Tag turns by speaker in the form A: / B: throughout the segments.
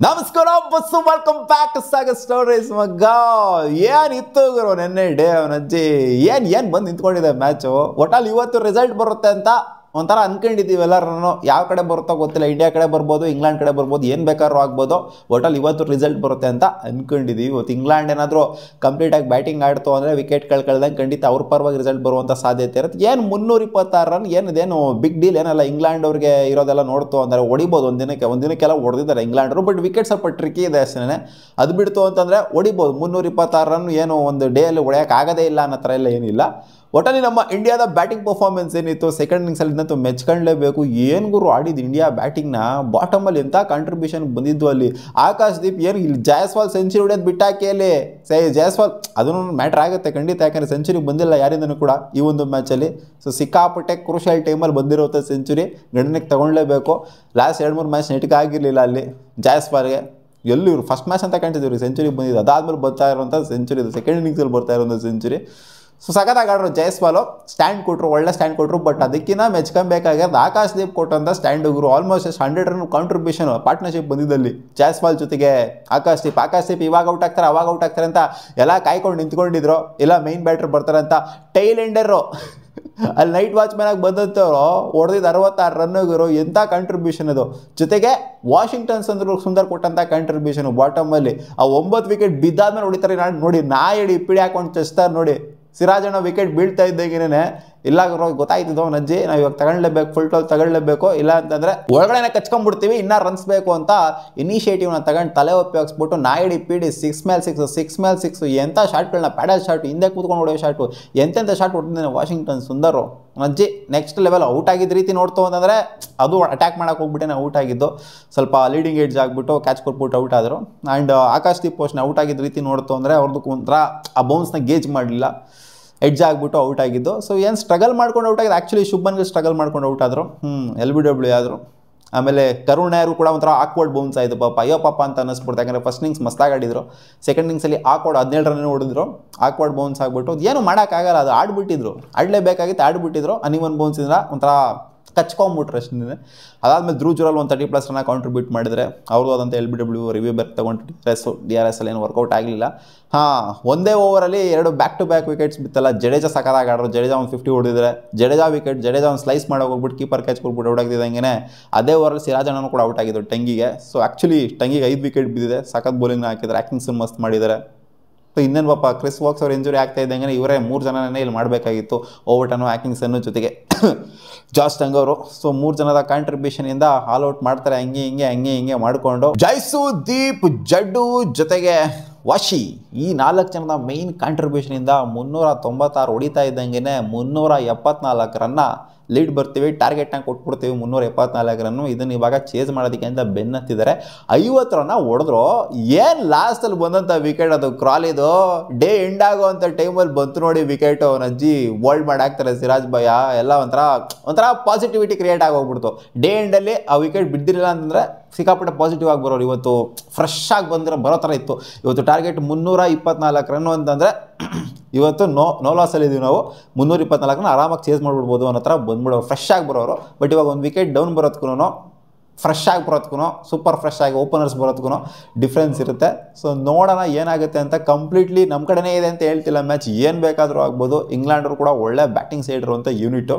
A: ನಮಸ್ಕಾರ ಬಸ್ಸು welcome back to Sagar stories ಮಗ್ಗ. ಏನಿತ್ತು ಗುರು ನೆನ್ನೆ ಡೇ ಅವನಜ್ಜಿ ಏನು ಬಂದು ನಿಂತ್ಕೊಂಡಿದೆ ಮ್ಯಾಚು. ಒಟ್ಟಲ್ಲಿ ಇವತ್ತು ರಿಸಲ್ಟ್ ಬರುತ್ತೆ ಅಂತ ಒಂಥರ ಅನ್ಕೊಂಡಿದ್ದೀವಿ ಎಲ್ಲರೂ. ಯಾವ ಕಡೆ ಬರುತ್ತೋ ಗೊತ್ತಿಲ್ಲ, ಇಂಡಿಯಾ ಕಡೆ ಬರ್ಬೋದು, ಇಂಗ್ಲೆಂಡ್ ಕಡೆ ಬರ್ಬೋದು, ಏನು ಬೇಕಾದ್ರೂ ಆಗ್ಬೋದು. ಒಟ್ಟಲ್ಲಿ ಇವತ್ತು ರಿಸಲ್ಟ್ ಬರುತ್ತೆ ಅಂತ ಅಂದ್ಕೊಂಡಿದ್ದೀವಿ. ಇವತ್ತು ಇಂಗ್ಲೆಂಡ್ ಏನಾದರೂ ಕಂಪ್ಲೀಟಾಗಿ ಬ್ಯಾಟಿಂಗ್ ಆಡ್ತು ಅಂದರೆ ವಿಕೆಟ್ ಕಳ್ದಂಗೆ ಖಂಡಿತ ಅವ್ರ ಪರವಾಗಿ ರಿಸಲ್ಟ್ ಬರುವಂಥ ಸಾಧ್ಯತೆ ಇರುತ್ತೆ. ಏನು 326 ರನ್ ಏನಿದೇನು ಬಿಗ್ ಡೀಲ್ ಏನಲ್ಲ. ಇಂಗ್ಲೆಂಡ್ ಅವ್ರಿಗೆ ಇರೋದೆಲ್ಲ ನೋಡ್ತು ಅಂದರೆ ಹೊಡಿಬೋದು ಒಂದಿನಕ್ಕೆಲ್ಲ ಹೊಡೆದಿದ್ದಾರೆ ಇಂಗ್ಲೆಂಡ್ರು. ಬಟ್ ವಿಕೆಟ್ ಸ್ವಲ್ಪ ಟ್ರಿಕ್ಕಿ ಇದೆ ಅಷ್ಟೇ. ಅದು ಬಿಡ್ತು ಅಂತಂದರೆ ಹೊಡಿಬೋದು. 326 ರನ್ ಏನು ಒಂದು ಡೇಯಲ್ಲಿ ಹೊಡೆಯೋಕ್ಕಾಗದೇ ಇಲ್ಲ ಅನ್ನೋ ಥರ ಎಲ್ಲ ಏನಿಲ್ಲ. ಒಟ್ಟಲ್ಲಿ ನಮ್ಮ ಇಂಡಿಯಾದ ಬ್ಯಾಟಿಂಗ್ ಪರ್ಫಾರ್ಮೆನ್ಸ್ ಏನಿತ್ತು ಸೆಕೆಂಡ್ ಇನ್ನಿಂಗ್ಸಲ್ಲಿಂದಂತೂ ಮೆಚ್ಕೊಳ್ಳೇಬೇಕು. ಏನು ಗುರು ಆಡಿದ್ದು ಇಂಡಿಯಾ ಬ್ಯಾಟಿಂಗ್ನ. ಬಾಟಮಲ್ಲಿ ಎಂಥ ಕಾಂಟ್ರಿಬ್ಯೂಷನ್ ಬಂದಿದ್ದು ಅಲ್ಲಿ. ಆಕಾಶ್ ದೀಪ್ ಏನು ಇಲ್ಲಿ ಜಯಸ್ವಾಲ್ ಸೆಂಚುರಿ ಹೊಡೆಯೋದು ಬಿಟ್ಟಾಕಿ ಅಲ್ಲಿ ಜಯಸ್ವಾಲ್ ಅದನ್ನು ಮ್ಯಾಟ್ರ್ ಆಗುತ್ತೆ ಖಂಡಿತ. ಯಾಕಂದರೆ ಸೆಂಚುರಿ ಬಂದಿಲ್ಲ ಯಾರಿಂದನೂ ಕೂಡ ಈ ಒಂದು ಮ್ಯಾಚಲ್ಲಿ. ಸೊ ಸಿಕ್ಕಾಪಟ್ಟೆ ಕ್ರೂಷಿಯಲ್ ಟೈಮಲ್ಲಿ ಬಂದಿರುತ್ತೆ ಸೆಂಚುರಿ, ಗಣನೆಗೆ ತೊಗೊಳ್ಳೇಬೇಕು. ಲಾಸ್ಟ್ 2-3 ಮ್ಯಾಚ್ ನೆಟ್ಗೆ ಆಗಿರಲಿಲ್ಲ ಅಲ್ಲಿ ಜಯಸ್ವಾಲ್ಗೆ. ಎಲ್ಲಿ ಇವರು ಫಸ್ಟ್ ಮ್ಯಾಚ್ ಅಂತ ಕಾಣ್ತಿದ್ರು ಸೆಂಚುರಿ ಬಂದಿದ್ದು. ಅದಾದ್ಮೇಲೆ ಬರ್ತಾ ಇರುವಂಥ ಸೆಂಚುರಿ ಇದು, ಸೆಕೆಂಡ್ ಇನ್ನಿಂಗ್ಸಲ್ಲಿ ಬರ್ತಾ ಇರೋಂಥ ಸೆಂಚುರಿ. ಸೊ ಸಖತ್ತಾಗಿ ಆಡ್ರು ಜಯಸ್ವಾಲು. ಸ್ಟ್ಯಾಂಡ್ ಕೊಟ್ಟರು, ಒಳ್ಳೆ ಸ್ಟ್ಯಾಂಡ್ ಕೊಟ್ಟರು. ಬಟ್ ಅದಕ್ಕಿಂತ ಮೆಚ್ಕೊಬೇಕಾಗಿರೋದು ಆಕಾಶ್ ದೀಪ್ ಕೊಟ್ಟಂಥ ಸ್ಟ್ಯಾಂಡ್ ಗುರು. ಆಲ್ಮೋಸ್ಟ್ 100 ರನ್ ಕಾಂಟ್ರಿಬ್ಯೂಷನ್ ಪಾರ್ಟ್ನರ್ಶಿಪ್ ಬಂದಿದ್ದಲ್ಲಿ ಜಯಸ್ವಾಲ್ ಜೊತೆಗೆ ಆಕಾಶ್ ದೀಪ್ ಇವಾಗ ಔಟ್ ಆಗ್ತಾರೆ ಅವಾಗ ಔಟ್ ಆಗ್ತಾರೆ ಅಂತ ಎಲ್ಲ ಕಾಯ್ಕೊಂಡು ನಿಂತ್ಕೊಂಡಿದ್ರು. ಇಲ್ಲ ಮೈನ್ ಬ್ಯಾಟ್ರ್ ಬರ್ತಾರೆ ಅಂತ. ಟೈಲ್ ಎಂಡರು ಅಲ್ಲಿ ನೈಟ್ ವಾಚ್ಮ್ಯಾನ್ ಆಗಿ ಬಂದಂಥವ್ರು ಹೊಡೆದಿದ್ದು 66 ರನ್ನುಗಳು. ಎಂಥ ಕಾಂಟ್ರಿಬ್ಯೂಷನ್ ಅದು. ಜೊತೆಗೆ ವಾಷಿಂಗ್ಟನ್ ಸುಂದರ್ ಕೊಟ್ಟಂಥ ಕಾಂಟ್ರಿಬ್ಯೂಷನು ಬಾಟಮಲ್ಲಿ. ಆ 9 ವಿಕೆಟ್ ಬಿದ್ದಾದ್ಮೇಲೆ ಹೊಡಿತಾರೆ ನೋಡಿ. ನಾಯಡಿ ಪಿಡಿ ಹಾಕೊಂಡು ಚಸ್ತಾರೆ ನೋಡಿ. ಸಿರಾಜಣ್ಣ ವಿಕೆಟ್ ಬೀಳ್ತಾ ಇದ್ದಾಗೇನೆ ಇಲ್ಲ ಗೊತ್ತಾಯ್ತಿದ್ದು ನಜ್ಜಿ ನಾವು ಇವಾಗ ತಗೊಳ್ಳೇಬೇಕು, ಫುಲ್ ಟೋಲ್ ತಗೊಳ್ಳೇಬೇಕು. ಇಲ್ಲ ಅಂತಂದರೆ ಒಳಗಡೆ ಕಚ್ಕೊಂಡ್ಬಿಡ್ತೀವಿ, ಇನ್ನೂ ರನ್ಸ್ ಬೇಕು ಅಂತ ಇನಿಷಿಯೇಟಿವ್ನ ತಗೊಂಡು ತಲೆ ಉಪಯೋಗಿಸ್ಬಿಟ್ಟು ನಾಯಡಿ ಪಿಡಿ 6 ಮೇಲೆ 6 ಎಂಥ ಶಾಟ್ಗಳನ್ನ ಪ್ಯಾಡಲ್ ಶಾಟ್, ಹಿಂದೆ ಕೂತ್ಕೊಂಡು ಹೊಡೆಯೋ ಶಾಟು, ಎಂತೆಂಥ ಶಾಟ್ ಹೊಡೆದಿದ್ದಾನೆ ವಾಷಿಂಗ್ಟನ್ ಸುಂದರು ನಜ್ಜಿ. ನೆಕ್ಸ್ಟ್ ಲೆವೆಲ್ ಔಟ್ ಆಗಿದ್ದ ರೀತಿ ನೋಡ್ತು ಅಂತಂದರೆ ಅದು ಅಟ್ಯಾಕ್ ಮಾಡೋಕೆ ಹೋಗ್ಬಿಟ್ಟೆ ಔಟ್ ಆಗಿದ್ದು. ಸ್ವಲ್ಪ ಲೀಡಿಂಗ್ ಏಡ್ಜ್ ಆಗಿಬಿಟ್ಟು ಕ್ಯಾಚ್ ಕೊಟ್ಬಿಟ್ಟು ಔಟ್ ಆದರು. ಆ್ಯಂಡ್ ಆಕಾಶ್ ದೀಪ್ ಪೋಸ್ಟ್ನ ಔಟ್ ಆಗಿದ್ದ ರೀತಿ ನೋಡ್ತು ಅಂದರೆ ಅವ್ರದ್ದು ಒಂಥರ ಆ ಬೌನ್ಸ್ನ ಗೇಜ್ ಮಾಡಲಿಲ್ಲ, ಎಡ್ಜ್ ಆಗಿಬಿಟ್ಟು ಔಟ್ ಆಗಿದ್ದು. ಸೊ ಏನು ಸ್ಟ್ರಗಲ್ ಮಾಡ್ಕೊಂಡು ಔಟ್ ಆಗಿದ್ದು. ಆ್ಯಕ್ಚುಲಿ ಶುಭನ್ಗೆ ಸ್ಟ್ರಗಲ್ ಮಾಡ್ಕೊಂಡು ಔಟ್ ಆದರು. LBW ಆದರು. ಆಮೇಲೆ ಕರುಣ್ ಯಾರು ಕೂಡ ಒಂಥರ ಆಕ್ವರ್ಡ್ ಬೌನ್ಸ್ ಆಯಿತು ಪಾಪ. ಅಯ್ಯೋ ಪಾಪ ಅಂತ ಅನ್ನಿಸ್ಬಿಡ್ತು. ಯಾಕಂದರೆ ಫಸ್ಟ್ ಇನ್ನಿಂಗ್ಸ್ ಮಸ್ತಾಗಿ ಆಡಿದ್ರು. ಸೆಕೆಂಡ್ ಇನ್ನಿಂಗ್ಸಲ್ಲಿ ಆಕ್ವರ್ಡ್ 17 ರನ್ ಹೊಡೆದ್ರು. ಆಕ್ವರ್ಡ್ ಬೌನ್ಸ್ ಆಗಿಬಿಟ್ಟು ಏನು ಮಾಡೋಕ್ಕಾಗಲ್ಲ, ಅದು ಆಡ್ಬಿಟ್ಟಿದ್ರು. ಆಡಲೇಬೇಕಾಗಿತ್ತು, ಆಡ್ಬಿಟ್ಟಿದ್ರು. ಅನಿವನ್ ಬೌನ್ಸಿಂದ ಒಂಥರ ಕಚ್ಕೊಂಬಿಟ್ರು ಅಷ್ಟೇ. ಅದಾದಮೇಲೆ ಧ್ರುವ್ ಜುರಾಲ್ ಒಂದು 30+ ರನ್ನ ಕಾಂಟ್ರಿಬ್ಯೂಟ್ ಮಾಡಿದರೆ ಅವ್ರದ್ದು ಆದಂಥ LBW ರಿವ್ಯೂ ಬೇರೆ ತೊಗೊಂಡು DRS ಅಲ್ಲಿ ಏನು ವರ್ಕೌಟ್ ಆಗಲಿಲ್ಲ. ಒಂದೇ ಓವರಲ್ಲಿ 2 ಬ್ಯಾಕ್ ಟು ಬ್ಯಾಕ್ ವಿಕೆಟ್ಸ್ ಬಿತ್ತಲ್ಲ. ಜಡೇಜಾ ಸಖತ್ತಾಗಿ ಆಡ್ರು. ಜಡೇಜಾ ಒಂದು 50 ಹೊಡೆದಿದ್ರೆ ಜಡೇಜಾ ಒಂದು ಸ್ಲೈಸ್ ಮಾಡೋಕೆ ಹೋಗ್ಬಿಟ್ಟು ಕೀಪರ್ ಕ್ಯಾಚ್ ಕೊಟ್ಬಿಟ್ಟು ಔಟ್ ಆಗಿದ್ದಂಗೆ ಅದೇ ಓವರಲ್ಲಿ ಸಿರಾಜಣ್ಣನೂ ಕೂಡ ಔಟ್ ಆಗಿದ್ದು ಟಂಗಿಗೆ. ಸೊ ಆ್ಯಕ್ಚುಲಿ ಟಂಗಿಗೆ 5 ವಿಕೆಟ್ ಬಿದ್ದಿದೆ. ಸಖತ್ ಬೌಲಿಂಗ್ನ ಹಾಕಿದ್ದಾರೆ. ಆ್ಯಕ್ಟಿಂಗ್ಸನ್ನು ಮಸ್ತ್ ಮಾಡಿದ್ದಾರೆ. ಸೊ ಇನ್ನೇನು ಪಾಪ ಕ್ರಿಸ್ ವಾಕ್ಸ್ ಅವ್ರು ಇಂಜುರಿ ಆಗ್ತಾ ಇದ್ದಂಗೆ ಇವರೇ 3 ಜನನೇ ಇಲ್ಲಿ ಮಾಡಬೇಕಾಗಿತ್ತು. ಓವರ್ಟನ್ನು, ಆ್ಯಕ್ಟಿಂಗ್ಸನ್ನು ಜೊತೆಗೆ ಜಾಸ್ ಟಂಗವರು. ಸೊ 3 ಜನದ ಕಾಂಟ್ರಿಬ್ಯೂಷನಿಂದ ಆಲ್ ಔಟ್ ಮಾಡ್ತಾರೆ. ಹಂಗೆ ಮಾಡಿಕೊಂಡು ಜೈಸುದೀಪ್, ಜಡ್ಡು ಜೊತೆಗೆ ವಾಶಿ ಈ 4 ಜನದ ಮೈನ್ ಕಾಂಟ್ರಿಬ್ಯೂಷನಿಂದ 396 ಹೊಡಿತಾ ಇದ್ದಂಗೆ 374 ರನ್ನ ಲೀಡ್ ಬರ್ತೀವಿ. ಟಾರ್ಗೆಟ್ನ ಕೊಟ್ಬಿಡ್ತೀವಿ 374 ರನ್ನು. ಇದನ್ನು ಇವಾಗ ಚೇಸ್ ಮಾಡೋದಕ್ಕೆ ಅಂತ ಬೆನ್ನತ್ತಿದ್ದಾರೆ. 50 ರನ್ನ ಹೊಡೆದ್ರು. ಏನು ಲಾಸ್ಟಲ್ಲಿ ಬಂದಂಥ ವಿಕೆಟ್ ಅದು ಕ್ರಾಲಿದು. ಡೇ ಎಂಡ್ ಆಗೋವಂಥ ಟೈಮಲ್ಲಿ ಬಂತು ನೋಡಿ ವಿಕೆಟು. ನಜ್ಜಿ ಬೋಲ್ಡ್ ಮಾಡಿ ಹಾಕ್ತಾರೆ ಸಿರಾಜ್ ಭಯ್ಯ. ಎಲ್ಲ ಒಂಥರ ಪಾಸಿಟಿವಿಟಿ ಕ್ರಿಯೇಟ್ ಆಗೋಗ್ಬಿಡ್ತು. ಡೇ ಎಂಡಲ್ಲಿ ಆ ವಿಕೆಟ್ ಬಿದ್ದಿರಲಿಲ್ಲ ಅಂತಂದರೆ ಸಿಕ್ಕಾಪಟ್ಟೆ ಪಾಸಿಟಿವ್ ಆಗಿ ಬರೋರು. ಇವತ್ತು ಫ್ರೆಶ್ ಆಗಿ ಬರೋ ಥರ ಇತ್ತು. ಇವತ್ತು ಟಾರ್ಗೆಟ್ 324 ರನ್ನು ಅಂತಂದರೆ ಇವತ್ತು ನೋ ಲಾಸಲ್ಲಿದ್ದೀವಿ ನಾವು. 324 ಆರಾಮಾಗಿ ಚೇಸ್ ಮಾಡಿಬಿಡ್ಬೋದು ಅನ್ನೋ ಥರ ಬಂದ್ಬಿಡೋ ಫ್ರೆಶ್ ಆಗಿ ಬರೋರು. ಬಟ್ ಇವಾಗ ಒಂದು ವಿಕೆಟ್ ಡೌನ್ ಬರೋದಕ್ಕೂ ಫ್ರೆಶ್ ಆಗಿ ಬರೋದಕ್ಕೂ ಸೂಪರ್ ಫ್ರೆಶ್ ಆಗಿ ಓಪನರ್ಸ್ ಬರೋದಕ್ಕೂ ಡಿಫ್ರೆನ್ಸ್ ಇರುತ್ತೆ. ಸೊ ನೋಡೋಣ ಏನಾಗುತ್ತೆ ಅಂತ. ಕಂಪ್ಲೀಟ್ಲಿ ನಮ್ಮ ಕಡೆನೇ ಇದೆ ಅಂತ ಹೇಳ್ತಿಲ್ಲ ಮ್ಯಾಚ್, ಏನು ಬೇಕಾದರೂ ಆಗ್ಬೋದು. ಇಂಗ್ಲೆಂಡರು ಕೂಡ ಒಳ್ಳೆ ಬ್ಯಾಟಿಂಗ್ ಸೈಡ್ ಇರುವಂಥ ಯೂನಿಟು.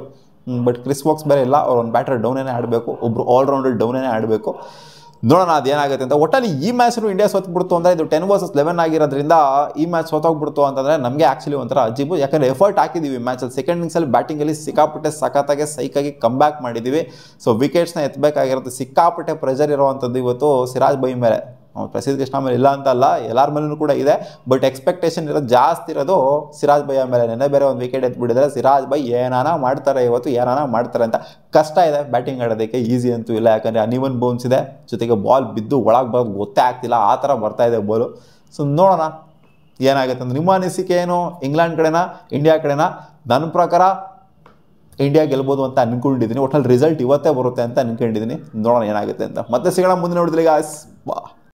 A: ಬಟ್ ಕ್ರಿಸ್ ವಾಕ್ಸ್ ಬೇರೆ ಇಲ್ಲ. ಅವ್ರು ಒಂದು ಬ್ಯಾಟರ್ ಡೌನೇ ಆಡಬೇಕು, ಒಬ್ಬರು ಆಲ್ರೌಂಡರ್ ಡೌನೇ ಆಡಬೇಕು. ನೋಡೋಣ ಅದೇನಾಗುತ್ತೆ ಅಂತ. ಒಟ್ಟಲ್ಲಿ ಈ ಮ್ಯಾಚ್ನು ಇಂಡಿಯಾ ಸೋತ್ಬಿಡ್ತು ಅಂದರೆ ಇದು 10 vs 11 ಆಗಿರೋದ್ರಿಂದ ಈ ಮ್ಯಾಚ್ ಸೋತೋಗ್ಬಿಡ್ತು ಅಂತಂದರೆ ನಮಗೆ ಆ್ಯಕ್ಚುಲಿ ಒಂಥರ ಅಜೀಬು. ಯಾಕಂದರೆ ಎಫರ್ಟ್ ಹಾಕಿದ್ದೀವಿ ಮ್ಯಾಚಲ್ಲಿ. ಸೆಕೆಂಡ್ ಇನ್ನಿಂಗ್ಸಲ್ಲಿ ಬ್ಯಾಟಿಂಗಲ್ಲಿ ಸಿಕ್ಕಾಪಟ್ಟೆ ಸಖತ್ತಾಗಿ ಸೈಕಾಗಿ ಕಮ್ಬ್ಯಾಕ್ ಮಾಡಿದ್ದೀವಿ. ಸೊ ವಿಕೆಟ್ಸ್ನ ಎತ್ತಬೇಕಾಗಿರುತ್ತೆ. ಸಿಕ್ಕಾಪಟ್ಟೆ ಪ್ರೆಷರ್ ಇರುವಂಥದ್ದು ಇವತ್ತು ಸಿರಾಜ್ ಬೈ ಮೇಲೆ. ಪ್ರಸಿದ್ಧ ಕೃಷ್ಣ ಮೇಲೆ ಇಲ್ಲ ಅಂತ ಅಲ್ಲ, ಎಲ್ಲರ ಮೇಲೂ ಕೂಡ ಇದೆ. ಬಟ್ ಎಕ್ಸ್ಪೆಕ್ಟೇಷನ್ ಜಾಸ್ತಿ ಇರೋದು ಸಿರಾಜ್ ಭಯ್ಯ ಮೇಲೆ. ನೆನ್ನೆ ಬೇರೆ ಒಂದು ವಿಕೆಟ್ ಎತ್ಬಿಟ್ಟಿದ್ರೆ ಸಿರಾಜ್ ಭಯ್ ಏನಾನ ಮಾಡ್ತಾರೆ ಇವತ್ತು, ಏನಾನ ಮಾಡ್ತಾರೆ ಅಂತ. ಕಷ್ಟ ಇದೆ ಬ್ಯಾಟಿಂಗ್ ಆಡೋದಕ್ಕೆ, ಈಸಿ ಅಂತೂ ಇಲ್ಲ. ಯಾಕಂದರೆ ಅನಿವನ್ ಬೌನ್ಸ್ ಇದೆ, ಜೊತೆಗೆ ಬಾಲ್ ಬಿದ್ದು ಒಳಗೆ ಬರೋದು ಗೊತ್ತೇ ಆಗ್ತಿಲ್ಲ, ಆ ಥರ ಬರ್ತಾ ಇದೆ ಬಾಲು. ಸೊ ನೋಡೋಣ ಏನಾಗುತ್ತೆ ಅಂತ. ನಿಮ್ಮ ಅನಿಸಿಕೆ ಏನು? ಇಂಗ್ಲೆಂಡ್ ಕಡೆನಾ ಇಂಡಿಯಾ ಕಡೆನಾ? ನನ್ನ ಪ್ರಕಾರ ಇಂಡಿಯಾ ಗೆಲ್ಬೋದು ಅಂತ ಅಂದ್ಕೊಂಡಿದ್ದೀನಿ. ಒಟ್ಟಲ್ಲಿ ರಿಸಲ್ಟ್ ಇವತ್ತೇ ಬರುತ್ತೆ ಅಂತ ಅಂದ್ಕೊಂಡಿದ್ದೀನಿ. ನೋಡೋಣ ಏನಾಗುತ್ತೆ ಅಂತ. ಮತ್ತೆ ಸಿಗೋಣ ಮುಂದಿನ ನೋಡಿದ್ರೆ ಗಾಯ್ಸ್. ಬಾ.